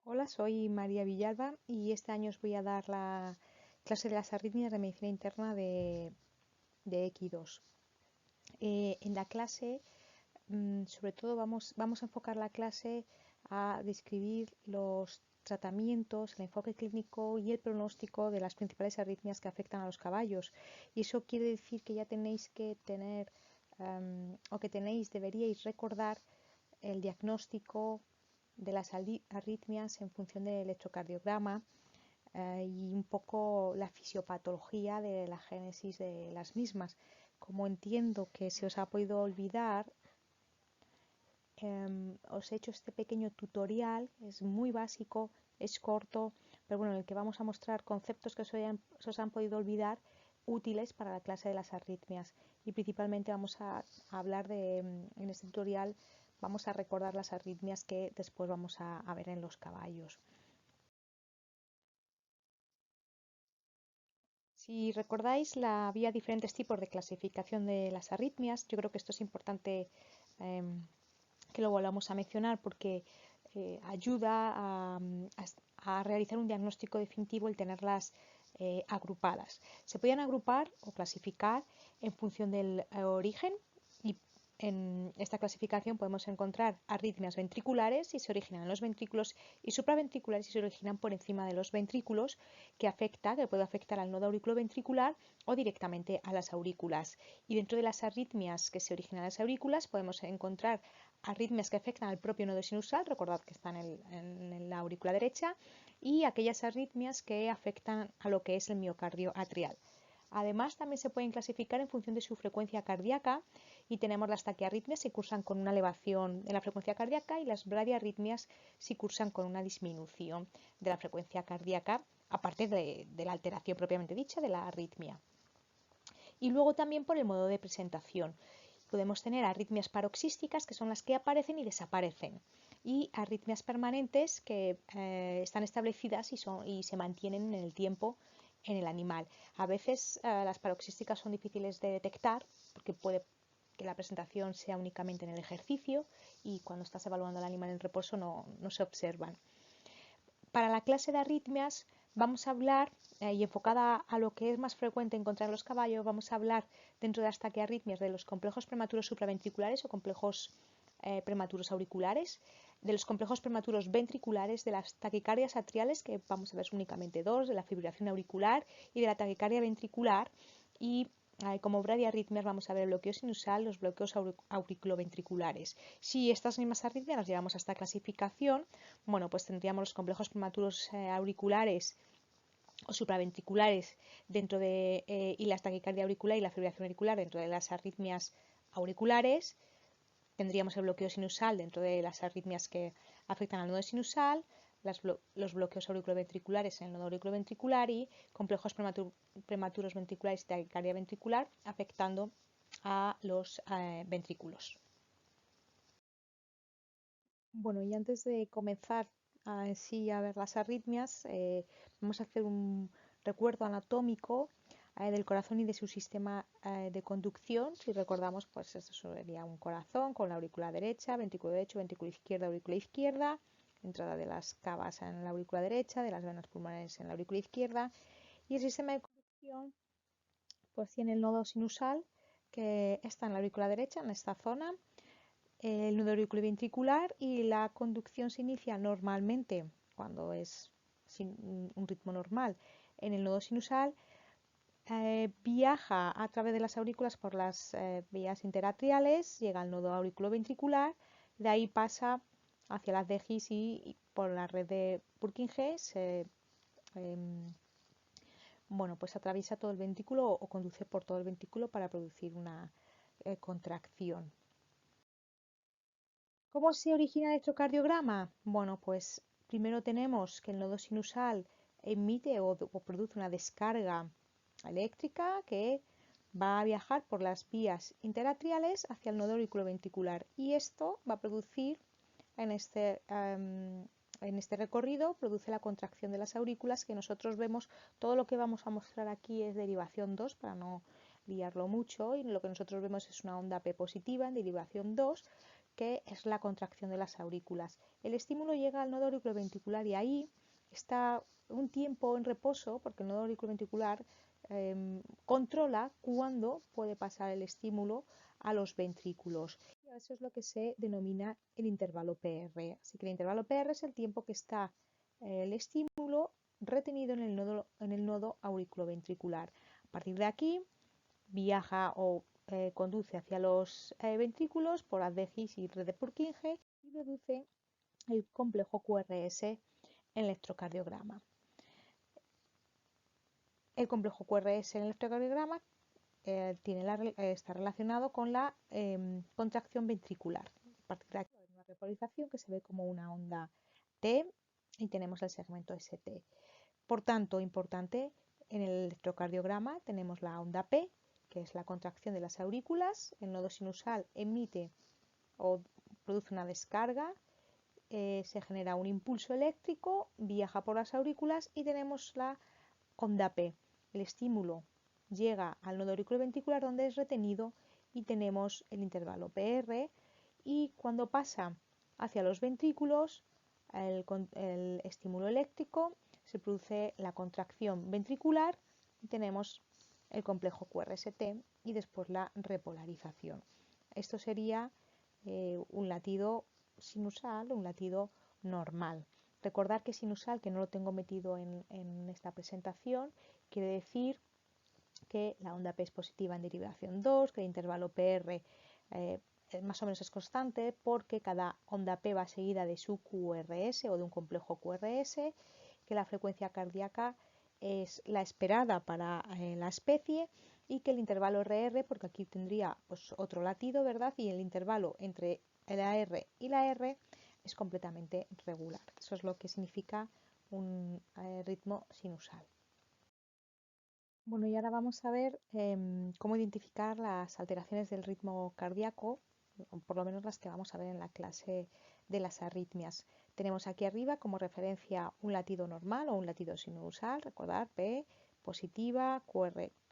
Hola, soy María Villalba y este año os voy a dar la clase de las arritmias de medicina interna de Equi2. En la clase, sobre todo vamos a enfocar la clase a describir los tratamientos, el enfoque clínico y el pronóstico de las principales arritmias que afectan a los caballos. Y eso quiere decir que ya tenéis que tener, deberíais recordar el diagnóstico de las arritmias en función del electrocardiograma y un poco la fisiopatología de la génesis de las mismas. Como entiendo que se os ha podido olvidar, os he hecho este pequeño tutorial, es muy básico, es corto, pero bueno, en el que vamos a mostrar conceptos que se os han podido olvidar útiles para la clase de las arritmias. Y principalmente vamos a hablar en este tutorial, vamos a recordar las arritmias que después vamos a ver en los caballos. Si recordáis, había diferentes tipos de clasificación de las arritmias. Yo creo que esto es importante que lo volvamos a mencionar porque ayuda a realizar un diagnóstico definitivo el tenerlas agrupadas. Se podían agrupar o clasificar en función del origen y en esta clasificación podemos encontrar arritmias ventriculares si se originan en los ventrículos y supraventriculares si se originan por encima de los ventrículos, que puede afectar al nodo auriculoventricular o directamente a las aurículas. Y dentro de las arritmias que se originan en las aurículas podemos encontrar arritmias que afectan al propio nodo sinusal, recordad que están en la aurícula derecha, y aquellas arritmias que afectan a lo que es el miocardio atrial. Además, también se pueden clasificar en función de su frecuencia cardíaca y tenemos las taquiarritmias si cursan con una elevación de la frecuencia cardíaca y las bradiarritmias si cursan con una disminución de la frecuencia cardíaca, aparte de la alteración propiamente dicha de la arritmia. Y luego también por el modo de presentación. Podemos tener arritmias paroxísticas, que son las que aparecen y desaparecen, y arritmias permanentes que están establecidas y se mantienen en el tiempo en el animal. A veces las paroxísticas son difíciles de detectar porque puede que la presentación sea únicamente en el ejercicio y cuando estás evaluando al animal en reposo no se observan. Para la clase de arritmias vamos a hablar, y enfocada a lo que es más frecuente encontrar en los caballos, vamos a hablar dentro de las taquiarritmias de los complejos prematuros supraventriculares o complejos prematuros auriculares, de los complejos prematuros ventriculares, de las taquicardias atriales, que vamos a ver únicamente dos, de la fibrilación auricular y de la taquicardia ventricular. Y como bradiarritmias vamos a ver el bloqueo sinusal, los bloqueos auriculoventriculares. Si estas mismas arritmias las llevamos a esta clasificación, bueno, pues tendríamos los complejos prematuros auriculares o supraventriculares y la taquicardia auricular y la fibrilación auricular dentro de las arritmias auriculares. Tendríamos el bloqueo sinusal dentro de las arritmias que afectan al nodo sinusal, los bloqueos auriculoventriculares en el nodo auriculoventricular y complejos prematuros ventriculares y taquicardia ventricular afectando a los ventrículos. Bueno, y antes de comenzar a ver las arritmias, vamos a hacer un recuerdo anatómico del corazón y de su sistema de conducción. Si recordamos, pues esto sería un corazón con la aurícula derecha, ventrículo izquierda, entrada de las cavas en la aurícula derecha, de las venas pulmonares en la aurícula izquierda. Y el sistema de conducción pues tiene el nodo sinusal que está en la aurícula derecha, en esta zona, el nudo auriculoventricular, y la conducción se inicia normalmente cuando es sin un ritmo normal en el nodo sinusal, viaja a través de las aurículas por las vías interatriales, llega al nodo auriculoventricular, de ahí pasa hacia las DGIS y por la red de Purkinje bueno, pues atraviesa todo el ventrículo o conduce por todo el ventrículo para producir una contracción. ¿Cómo se origina el electrocardiograma? Bueno, pues primero tenemos que el nodo sinusal emite o produce una descarga eléctrica que va a viajar por las vías interatriales hacia el nodo auriculoventricular, y esto va a producir en este recorrido produce la contracción de las aurículas que nosotros vemos. Todo lo que vamos a mostrar aquí es derivación 2 para no liarlo mucho, y lo que nosotros vemos es una onda P positiva en derivación 2 que es la contracción de las aurículas. El estímulo llega al nodo auriculoventricular y ahí está un tiempo en reposo, porque el nodo auriculoventricular controla cuándo puede pasar el estímulo a los ventrículos. Y eso es lo que se denomina el intervalo PR. Así que el intervalo PR es el tiempo que está el estímulo retenido en el nodo auriculoventricular. A partir de aquí viaja o conduce hacia los ventrículos por haz de His y red de Purkinje y produce el complejo QRS en el electrocardiograma. El complejo QRS en el electrocardiograma está relacionado con la contracción ventricular. A partir de aquí hay una repolarización que se ve como una onda T y tenemos el segmento ST. Por tanto, importante, en el electrocardiograma tenemos la onda P, que es la contracción de las aurículas. El nodo sinusal emite o produce una descarga, se genera un impulso eléctrico, viaja por las aurículas y tenemos la onda P. El estímulo llega al nodo auriculoventricular donde es retenido y tenemos el intervalo PR, y cuando pasa hacia los ventrículos, el estímulo eléctrico, se produce la contracción ventricular y tenemos el complejo QRST y después la repolarización. Esto sería un latido sinusal o un latido normal. Recordar que sinusal, que no lo tengo metido en esta presentación, quiere decir que la onda P es positiva en derivación 2, que el intervalo PR más o menos es constante porque cada onda P va seguida de su QRS o de un complejo QRS, que la frecuencia cardíaca es la esperada para la especie y que el intervalo RR, porque aquí tendría pues, otro latido, ¿verdad? Y el intervalo entre la R y la R es completamente regular. Eso es lo que significa un ritmo sinusal. Bueno, y ahora vamos a ver cómo identificar las alteraciones del ritmo cardíaco, o por lo menos las que vamos a ver en la clase de las arritmias. Tenemos aquí arriba como referencia un latido normal o un latido sinusal, recordar P positiva,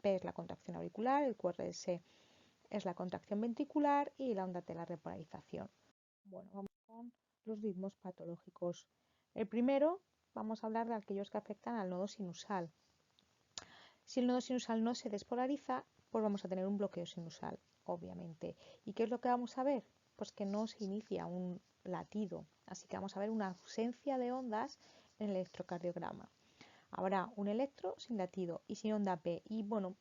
P es la contracción auricular, el QRS es la contracción ventricular y la onda T la repolarización. Bueno, vamos con los ritmos patológicos. El primero, vamos a hablar de aquellos que afectan al nodo sinusal. Si el nodo sinusal no se despolariza, pues vamos a tener un bloqueo sinusal, obviamente. ¿Y qué es lo que vamos a ver? Pues que no se inicia un latido, así que vamos a ver una ausencia de ondas en el electrocardiograma. Habrá un electro sin latido y sin onda P. Y bueno,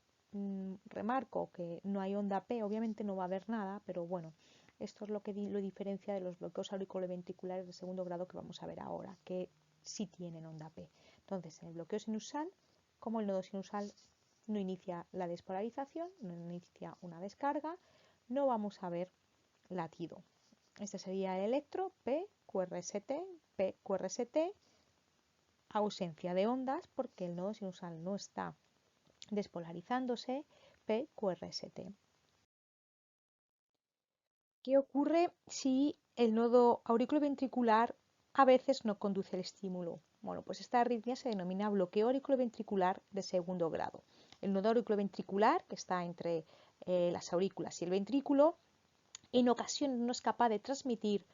remarco que no hay onda P, obviamente no va a haber nada, pero bueno, esto es lo que lo diferencia de los bloqueos auriculoventriculares de segundo grado que vamos a ver ahora, que sí tienen onda P. Entonces, en el bloqueo sinusal, como el nodo sinusal no inicia la despolarización, no inicia una descarga, no vamos a ver latido. Este sería el electro P, QRST, P, QRST, ausencia de ondas porque el nodo sinusal no está despolarizándose, P, QRST. ¿Qué ocurre si el nodo auriculoventricular a veces no conduce el estímulo? Bueno, pues esta arritmia se denomina bloqueo auriculoventricular de segundo grado. El nodo auriculoventricular, que está entre las aurículas y el ventrículo, en ocasiones no es capaz de transmitir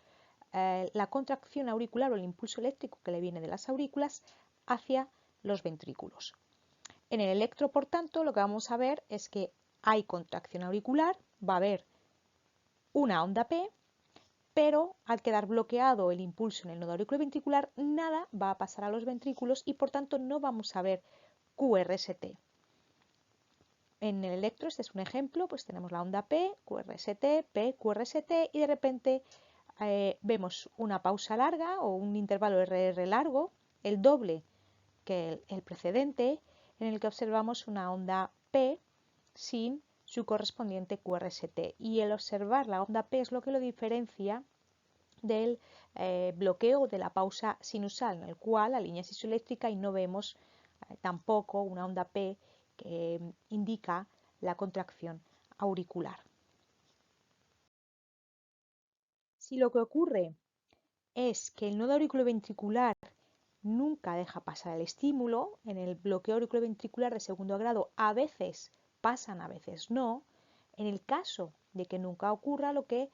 la contracción auricular o el impulso eléctrico que le viene de las aurículas hacia los ventrículos. En el electro, por tanto, lo que vamos a ver es que hay contracción auricular, va a haber una onda P, pero al quedar bloqueado el impulso en el nodo auriculoventricular, nada va a pasar a los ventrículos y por tanto no vamos a ver QRST. En el electro, este es un ejemplo, pues tenemos la onda P, QRST, P, QRST y de repente vemos una pausa larga o un intervalo RR largo, el doble que el precedente, en el que observamos una onda P sin su correspondiente QRST. Y el observar la onda P es lo que lo diferencia del bloqueo de la pausa sinusal, en el cual la línea es isoeléctrica y no vemos tampoco una onda P que indica la contracción auricular. Si lo que ocurre es que el nodo auriculoventricular nunca deja pasar el estímulo, en el bloqueo auriculoventricular de segundo grado a veces pasan, a veces no. En el caso de que nunca ocurra, lo que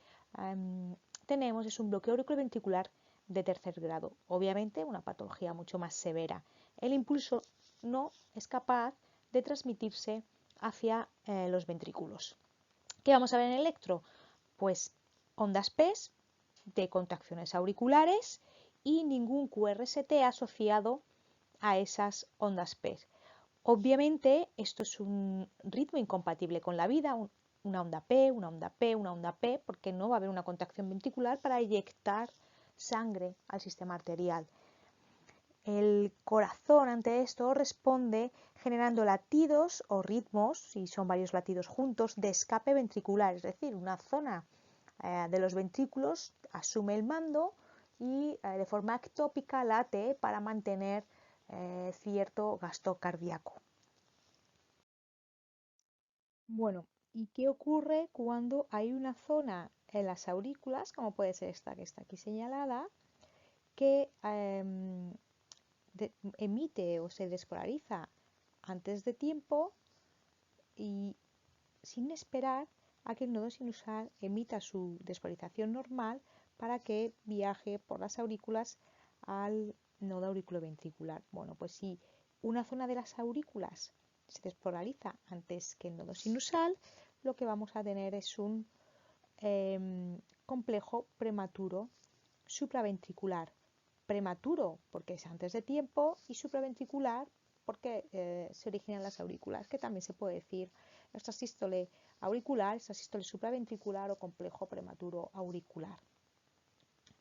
tenemos es un bloqueo auriculoventricular de tercer grado, obviamente una patología mucho más severa. El impulso no es capaz de transmitirse hacia los ventrículos. ¿Qué vamos a ver en el electro? Pues ondas P de contracciones auriculares y ningún QRST asociado a esas ondas P. Obviamente esto es un ritmo incompatible con la vida, una onda P, una onda P, una onda P, porque no va a haber una contracción ventricular para inyectar sangre al sistema arterial. El corazón ante esto responde generando latidos o ritmos, si son varios latidos juntos, de escape ventricular, es decir, una zona de los ventrículos asume el mando y de forma ectópica late para mantener cierto gasto cardíaco. Bueno, ¿y qué ocurre cuando hay una zona en las aurículas, como puede ser esta que está aquí señalada, que emite o se despolariza antes de tiempo y sin esperar a que el nodo sinusal emita su despolarización normal para que viaje por las aurículas al nodo auriculoventricular? Bueno, pues si una zona de las aurículas se despolariza antes que el nodo sinusal, lo que vamos a tener es un complejo prematuro supraventricular. Prematuro porque es antes de tiempo y supraventricular porque se originan las aurículas, que también se puede decir esta sístole auricular, esta sístole supraventricular o complejo prematuro auricular.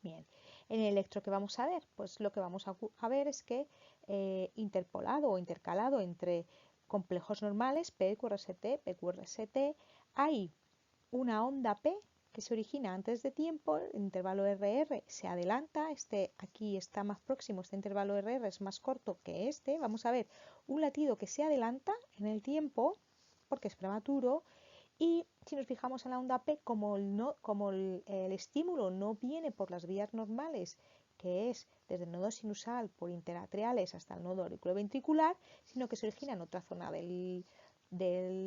Bien, en el electro que vamos a ver, pues lo que vamos a ver es que interpolado o intercalado entre complejos normales, PQRST, PQRST, hay una onda P que se origina antes de tiempo, el intervalo RR se adelanta, aquí está más próximo, este intervalo RR es más corto que este, vamos a ver un latido que se adelanta en el tiempo porque es prematuro. Y si nos fijamos en la onda P, como el estímulo no viene por las vías normales, que es desde el nodo sinusal por interatriales hasta el nodo auriculoventricular, sino que se origina en otra zona de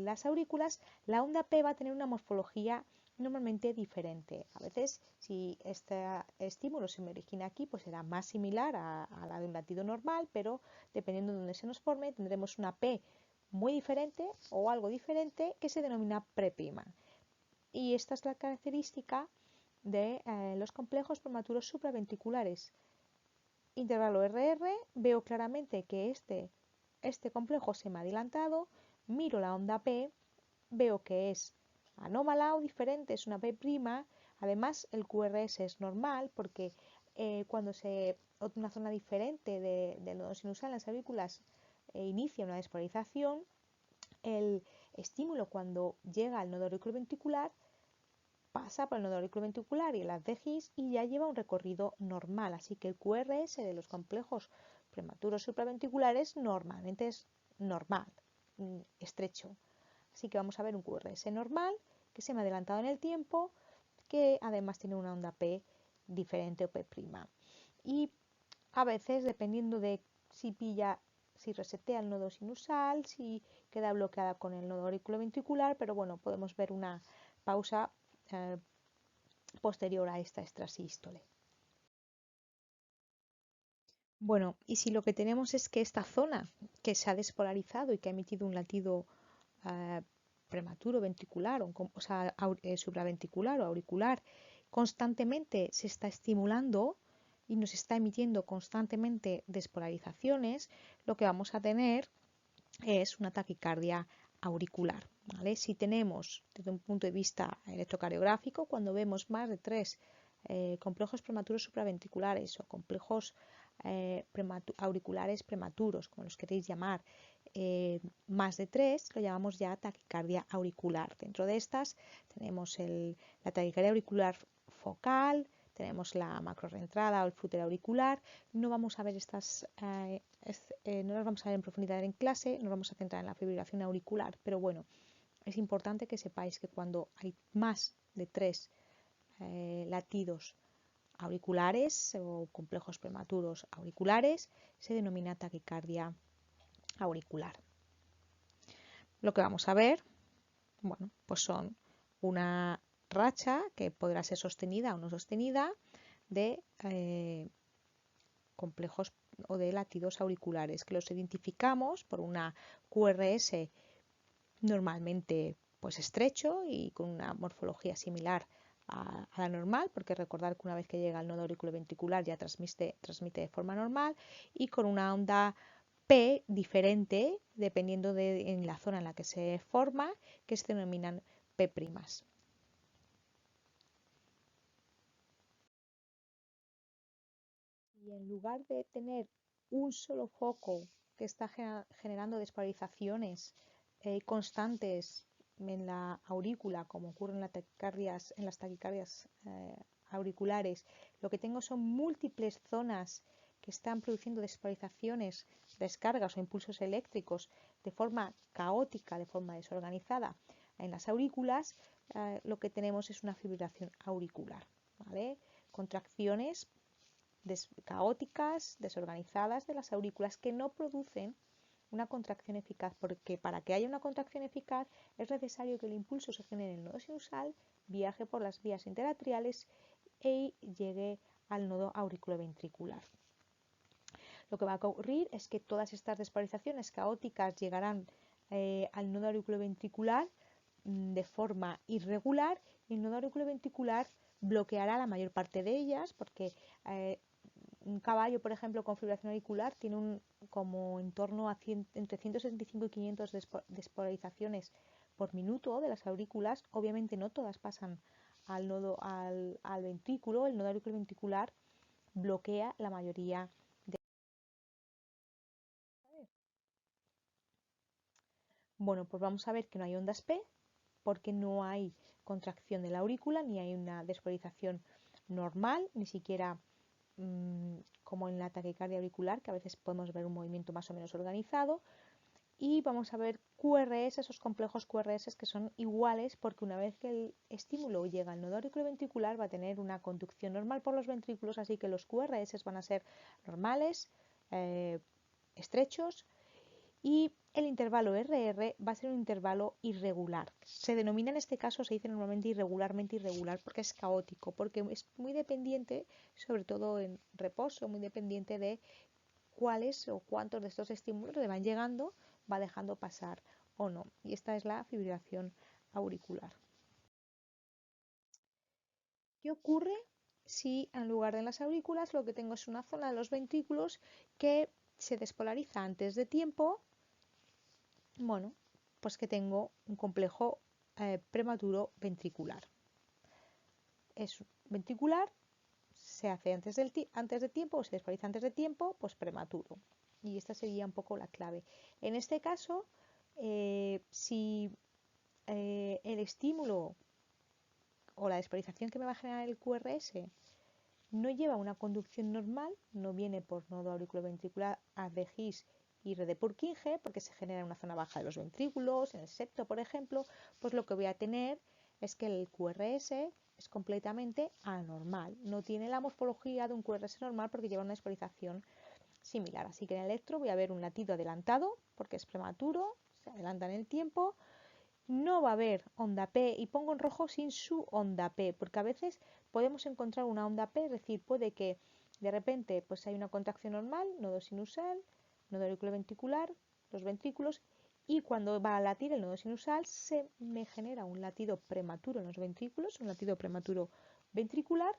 las aurículas, la onda P va a tener una morfología normalmente diferente. A veces, si este estímulo se me origina aquí, pues será más similar a la de un latido normal, pero dependiendo de dónde se nos forme, tendremos una P muy diferente o algo diferente que se denomina preprima. Y esta es la característica de los complejos prematuros supraventriculares. Intervalo RR, veo claramente que este complejo se me ha adelantado, miro la onda P, veo que es anómala o diferente, es una P', además el QRS es normal porque cuando una zona diferente del nodo sinusal en las aurículas inicia una despolarización, el estímulo cuando llega al nodo auriculoventricular pasa por el nodo auriculoventricular y el haz de His y ya lleva un recorrido normal, así que el QRS de los complejos prematuros supraventriculares normalmente es normal, estrecho. Así que vamos a ver un QRS normal que se me ha adelantado en el tiempo, que además tiene una onda P diferente o P'. Y a veces, dependiendo de si resetea el nodo sinusal, si queda bloqueada con el nodo auriculoventricular, pero bueno, podemos ver una pausa posterior a esta extrasístole. Bueno, y si lo que tenemos es que esta zona que se ha despolarizado y que ha emitido un latido prematuro ventricular, o sea, supraventricular o auricular, constantemente se está estimulando y nos está emitiendo constantemente despolarizaciones, lo que vamos a tener es una taquicardia auricular. ¿Vale? Si tenemos, desde un punto de vista electrocardiográfico, cuando vemos más de 3 complejos prematuros supraventriculares o complejos auriculares prematuros, como los queréis llamar, más de 3, lo llamamos ya taquicardia auricular. Dentro de estas tenemos la taquicardia auricular focal, tenemos la macrorreentrada o el flúter auricular. No vamos a ver no las vamos a ver en profundidad en clase, nos vamos a centrar en la fibrilación auricular, pero bueno, es importante que sepáis que cuando hay más de 3 latidos auriculares o complejos prematuros auriculares, se denomina taquicardia auricular. Lo que vamos a ver, bueno, pues son una racha, que podrá ser sostenida o no sostenida, de complejos o de latidos auriculares, que los identificamos por una QRS normalmente pues estrecho y con una morfología similar a la normal, porque recordar que una vez que llega al nodo auriculoventricular ya transmite de forma normal, y con una onda P diferente dependiendo en la zona en la que se forma, que se denominan P'. Y en lugar de tener un solo foco que está generando despolarizaciones constantes en la aurícula, como ocurre en las taquicardias auriculares, lo que tengo son múltiples zonas que están produciendo despolarizaciones, descargas o impulsos eléctricos de forma caótica, de forma desorganizada en las aurículas. Lo que tenemos es una fibrilación auricular, ¿vale? Contracciones caóticas, desorganizadas de las aurículas que no producen una contracción eficaz, porque para que haya una contracción eficaz es necesario que el impulso se genere en el nodo sinusal, viaje por las vías interatriales y llegue al nodo auriculoventricular. Lo que va a ocurrir es que todas estas despolarizaciones caóticas llegarán al nodo auriculoventricular de forma irregular, y el nodo auriculoventricular bloqueará la mayor parte de ellas, porque un caballo, por ejemplo, con fibrilación auricular tiene como en torno a entre 165 y 500 despolarizaciones por minuto de las aurículas. Obviamente no todas pasan al ventrículo. El nodo auriculoventricular bloquea la mayoría de... Bueno, pues vamos a ver que no hay ondas P, porque no hay contracción de la aurícula, ni hay una despolarización normal, ni siquiera como en la taquicardia auricular, que a veces podemos ver un movimiento más o menos organizado. Y vamos a ver QRS, esos complejos QRS que son iguales, porque una vez que el estímulo llega al nodo auriculoventricular va a tener una conducción normal por los ventrículos, así que los QRS van a ser normales, estrechos, y el intervalo RR va a ser un intervalo irregular. Se denomina en este caso, se dice normalmente irregularmente irregular, porque es caótico, porque es muy dependiente, sobre todo en reposo, muy dependiente de cuáles o cuántos de estos estímulos le van llegando, va dejando pasar o no. Y esta es la fibrilación auricular. ¿Qué ocurre si en lugar de las aurículas lo que tengo es una zona de los ventrículos que se despolariza antes de tiempo? Bueno, pues que tengo un complejo prematuro ventricular. Es ventricular, se hace antes de tiempo o se despolariza antes de tiempo, pues prematuro. Y esta sería un poco la clave. En este caso, si el estímulo o la despolarización que me va a generar el QRS no lleva una conducción normal, no viene por nodo auriculoventricular de His y red de Purkinje, porque se genera en una zona baja de los ventrículos, en el septo, por ejemplo, pues lo que voy a tener es que el QRS es completamente anormal. No tiene la morfología de un QRS normal porque lleva una despolarización similar. Así que en el electro voy a ver un latido adelantado, porque es prematuro, se adelanta en el tiempo. No va a haber onda P, y pongo en rojo sin su onda P, porque a veces podemos encontrar una onda P, es decir, puede que de repente pues hay una contracción normal, nodo sinusal, nodo auriculoventricular, los ventrículos, y cuando va a latir el nodo sinusal se me genera un latido prematuro en los ventrículos, un latido prematuro ventricular.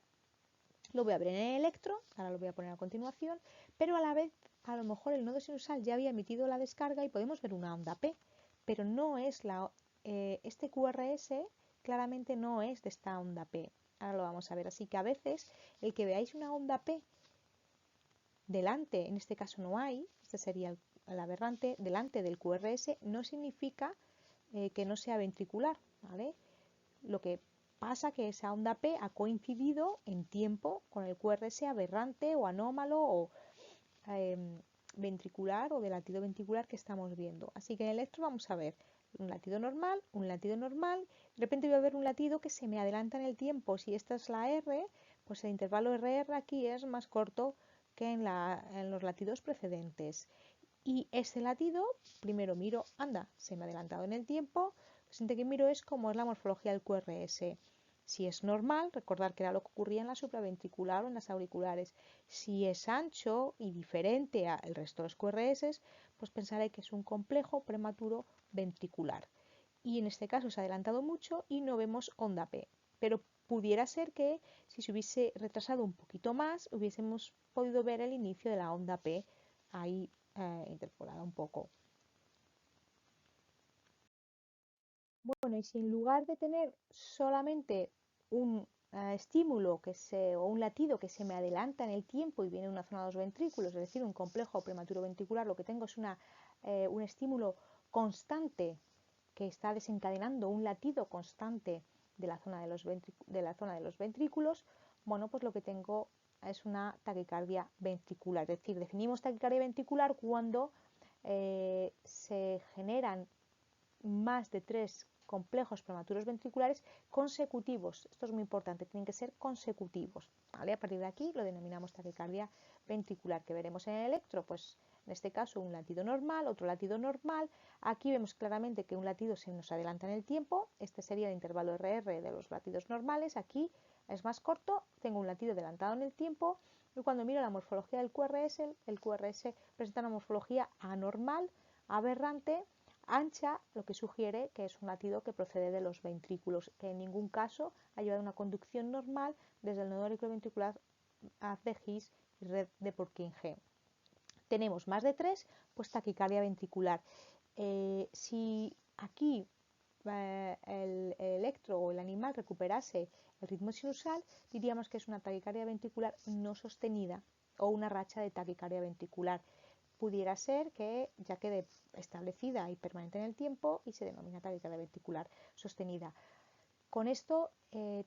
Lo voy a ver en el electro, ahora lo voy a poner a continuación, pero a la vez a lo mejor el nodo sinusal ya había emitido la descarga y podemos ver una onda P, pero no es este QRS claramente no es de esta onda P. Ahora lo vamos a ver. Así que a veces el que veáis una onda P delante, en este caso no hay, este sería el aberrante, delante del QRS, no significa que no sea ventricular, ¿vale? Lo que pasa que esa onda P ha coincidido en tiempo con el QRS aberrante o anómalo o ventricular o de latido ventricular que estamos viendo. Así que en el electro vamos a ver un latido normal, de repente voy a ver un latido que se me adelanta en el tiempo. Si esta es la R, pues el intervalo RR aquí es más corto que en los latidos precedentes. Y ese latido, primero miro, anda, se me ha adelantado en el tiempo. Lo siguiente que miro es cómo es la morfología del QRS. Si es normal, recordar que era lo que ocurría en la supraventricular o en las auriculares. Si es ancho y diferente al resto de los QRS, pues pensaré que es un complejo prematuro ventricular. Y en este caso se ha adelantado mucho y no vemos onda P. Pero pudiera ser que si se hubiese retrasado un poquito más, hubiésemos podido ver el inicio de la onda P ahí interpolada un poco. Bueno, y si en lugar de tener solamente un estímulo o un latido que se me adelanta en el tiempo y viene de una zona de los ventrículos, es decir, un complejo prematuro ventricular, lo que tengo es un estímulo constante que está desencadenando un latido constante de la zona de los ventrículos, bueno, pues lo que tengo es una taquicardia ventricular. Es decir, definimos taquicardia ventricular cuando se generan más de 3 complejos prematuros ventriculares consecutivos. Esto es muy importante, tienen que ser consecutivos. ¿Vale? A partir de aquí lo denominamos taquicardia ventricular, que veremos en el electro, pues en este caso un latido normal, otro latido normal. Aquí vemos claramente que un latido se nos adelanta en el tiempo. Este sería el intervalo RR de los latidos normales. Aquí es más corto, tengo un latido adelantado en el tiempo. Y cuando miro la morfología del QRS, el QRS presenta una morfología anormal, aberrante, ancha, lo que sugiere que es un latido que procede de los ventrículos, que en ningún caso ha llevado una conducción normal desde el nodo auriculoventricular hacia His y red de Purkinje. Tenemos más de 3, pues taquicardia ventricular. Si aquí el electro o el animal recuperase el ritmo sinusal, diríamos que es una taquicardia ventricular no sostenida o una racha de taquicardia ventricular. Pudiera ser que ya quede establecida y permanente en el tiempo y se denomina taquicardia ventricular sostenida. Con esto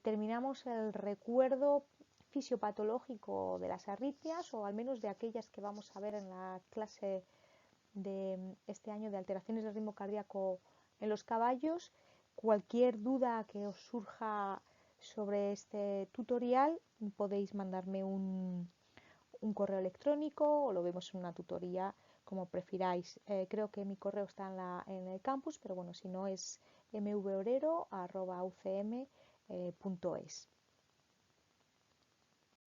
terminamos el recuerdo fisiopatológico de las arritmias, o al menos de aquellas que vamos a ver en la clase de este año de alteraciones del ritmo cardíaco en los caballos. Cualquier duda que os surja sobre este tutorial, podéis mandarme un correo electrónico o lo vemos en una tutoría, como prefiráis. Creo que mi correo está en el campus, pero bueno, si no es mvorero@ucm.es.